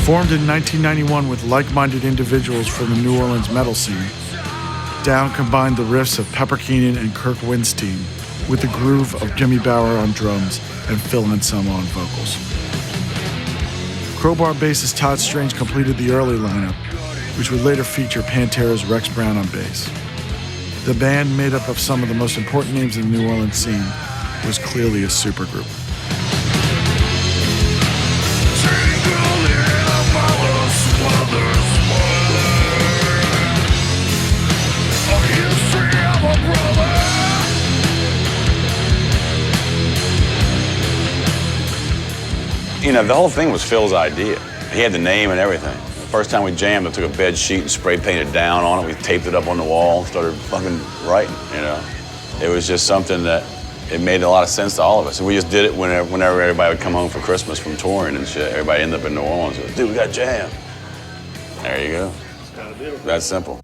Formed in 1991 with like-minded individuals from the New Orleans metal scene, Down combined the riffs of Pepper Keenan and Kirk Windstein with the groove of Jimmy Bower on drums and Phil Anselmo on vocals. Crowbar bassist Todd Strange completed the early lineup, which would later feature Pantera's Rex Brown on bass. The band, made up of some of the most important names in the New Orleans scene, was clearly a supergroup. You know, the whole thing was Phil's idea. He had the name and everything. The first time we jammed, I took a bed sheet and spray painted down on it. We taped it up on the wall and started fucking writing, you know. It was just something that, it made a lot of sense to all of us. And we just did it whenever everybody would come home for Christmas from touring and shit. Everybody ended up in New Orleans. Dude, we got jam. There you go. That's simple.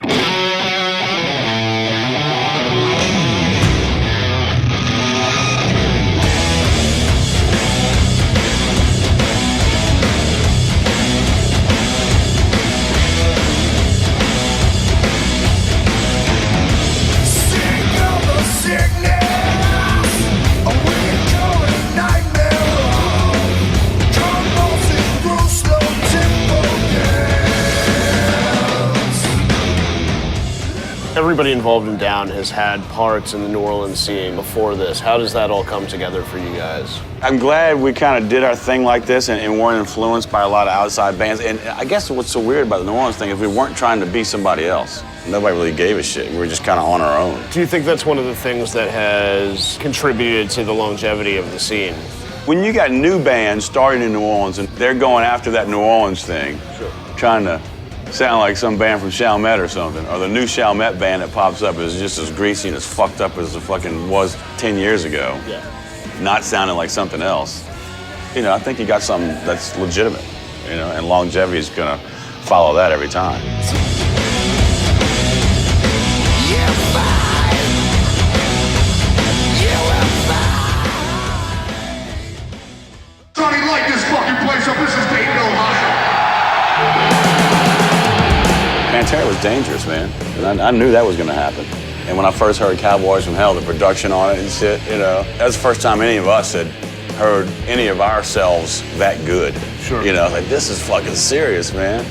Everybody involved in Down has had parts in the New Orleans scene before this. How does that all come together for you guys? I'm glad we kind of did our thing like this and weren't influenced by a lot of outside bands. And I guess what's so weird about the New Orleans thing is we weren't trying to be somebody else. Nobody really gave a shit. We were just kind of on our own. Do you think that's one of the things that has contributed to the longevity of the scene? When you got new bands starting in New Orleans and they're going after that New Orleans thing, trying to sound like some band from Chalmette or something, or the new Chalmette band that pops up is just as greasy and as fucked up as it fucking was 10 years ago, not sounding like something else. You know, I think you got something that's legitimate, you know, and longevity is gonna follow that every time. Sonny, light this fucking place up. This is Dayton, Ohio. Pantera was dangerous, man. And I knew that was gonna happen. And when I first heard Cowboys from Hell, the production on it and shit, you know, that was the first time any of us had heard any of ourselves that good. Sure. You know, like, this is fucking serious, man.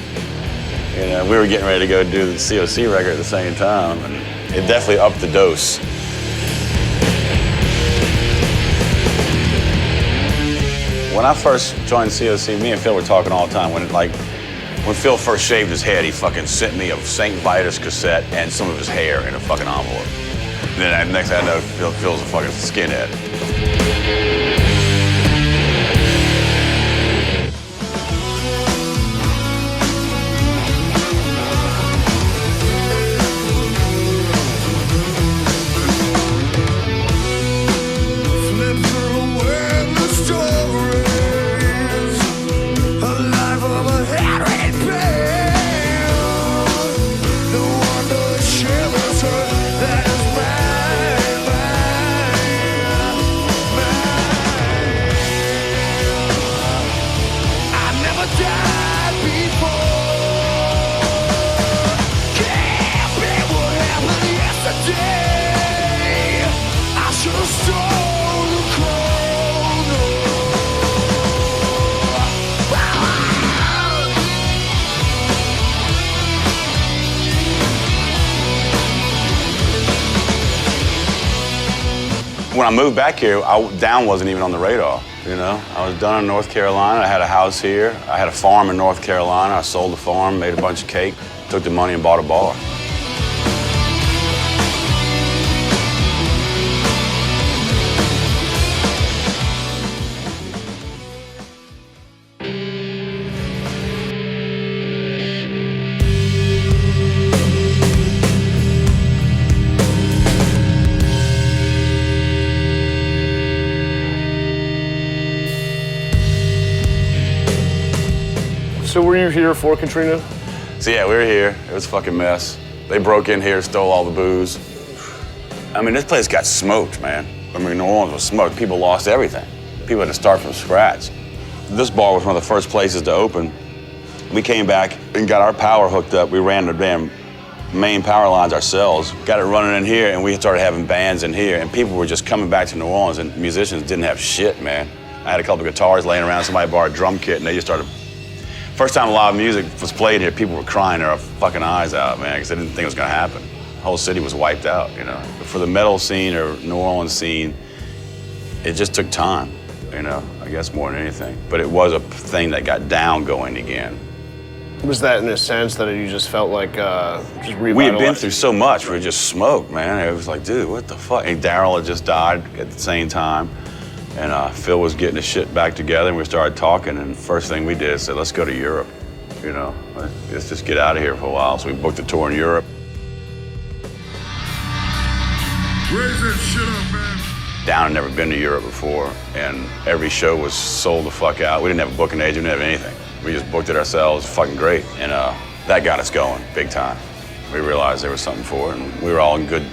You know, we were getting ready to go do the C.O.C. record at the same time, and it definitely upped the dose. When I first joined C.O.C., me and Phil were talking all the time. When Phil first shaved his head, he fucking sent me a St. Vitus cassette and some of his hair in a fucking envelope. And then next thing I know, Phil's a fucking skinhead. When I moved back here, Down wasn't even on the radar, you know? I was done in North Carolina. I had a house here. I had a farm in North Carolina. I sold the farm, made a bunch of cake, took the money and bought a bar. So were you here for Katrina? So yeah, we were here. It was a fucking mess. They broke in here, stole all the booze. I mean, this place got smoked, man. I mean, New Orleans was smoked. People lost everything. People had to start from scratch. This bar was one of the first places to open. We came back and got our power hooked up. We ran the damn main power lines ourselves, got it running in here, and we started having bands in here, and people were just coming back to New Orleans, and musicians didn't have shit, man. I had a couple of guitars laying around, somebody bought a drum kit, and they just started. First time live music was played here, people were crying their fucking eyes out, man, because they didn't think it was gonna happen. The whole city was wiped out, you know. But for the metal scene or New Orleans scene, it just took time, you know, I guess more than anything. But it was a thing that got down going again. Was that in a sense that you just felt like just revitalized? We had been through so much, we were just smoked, man. It was like, dude, what the fuck? And Daryl had just died at the same time. And Phil was getting his shit back together, and we started talking, and the first thing we did is said, let's go to Europe, you know? Let's just get out of here for a while. So we booked a tour in Europe. Raise that shit up, man. Down had never been to Europe before, and every show was sold the fuck out. We didn't have a booking agent, we didn't have anything. We just booked it ourselves, fucking great. And that got us going, big time. We realized there was something for it, and we were all in good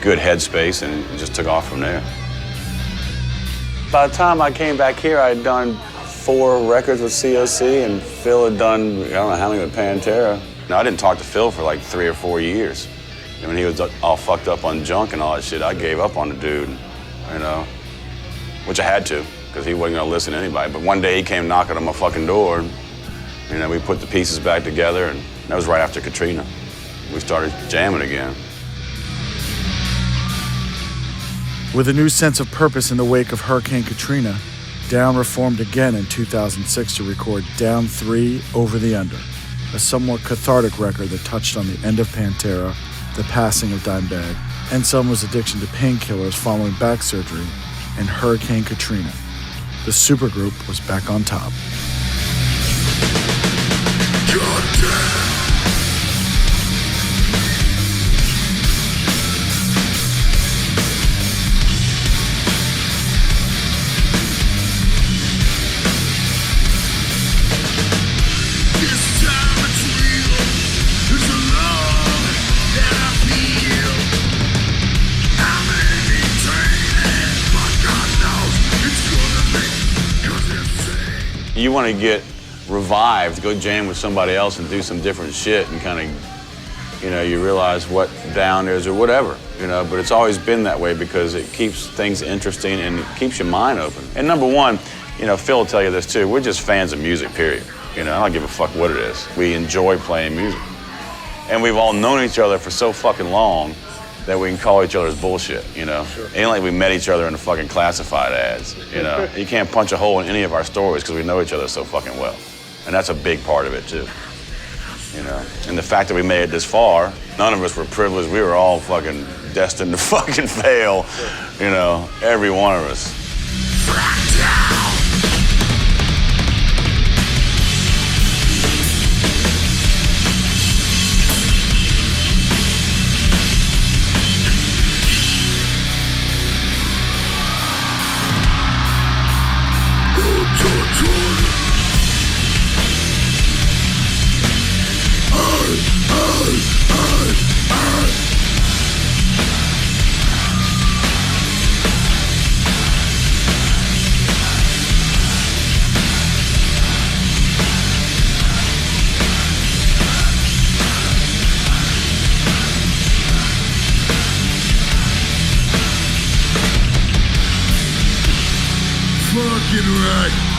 headspace, and it just took off from there. By the time I came back here, I had done 4 records with COC, and Phil had done, I don't know how many with Pantera. Now, I didn't talk to Phil for like 3 or 4 years. And when he was all fucked up on junk and all that shit, I gave up on the dude, you know, which I had to, because he wasn't gonna listen to anybody. But one day he came knocking on my fucking door, and, you know, we put the pieces back together, and that was right after Katrina. We started jamming again. With a new sense of purpose in the wake of Hurricane Katrina, Down reformed again in 2006 to record Down 3 Over the Under, a somewhat cathartic record that touched on the end of Pantera, the passing of Dimebag, and someone's addiction to painkillers following back surgery, and Hurricane Katrina. The supergroup was back on top. You want to get revived, go jam with somebody else and do some different shit and kind of, you know, you realize what Down is or whatever, you know, but it's always been that way because it keeps things interesting and it keeps your mind open. And number one, you know, Phil will tell you this too, we're just fans of music, period. You know, I don't give a fuck what it is. We enjoy playing music. And we've all known each other for so fucking long that we can call each other's bullshit, you know? Sure. It ain't like we met each other in the fucking classified ads, you know? You can't punch a hole in any of our stories because we know each other so fucking well. And that's a big part of it, too, you know? And the fact that we made it this far, none of us were privileged. We were all fucking destined to fucking fail, you know? Every one of us. Fucking right.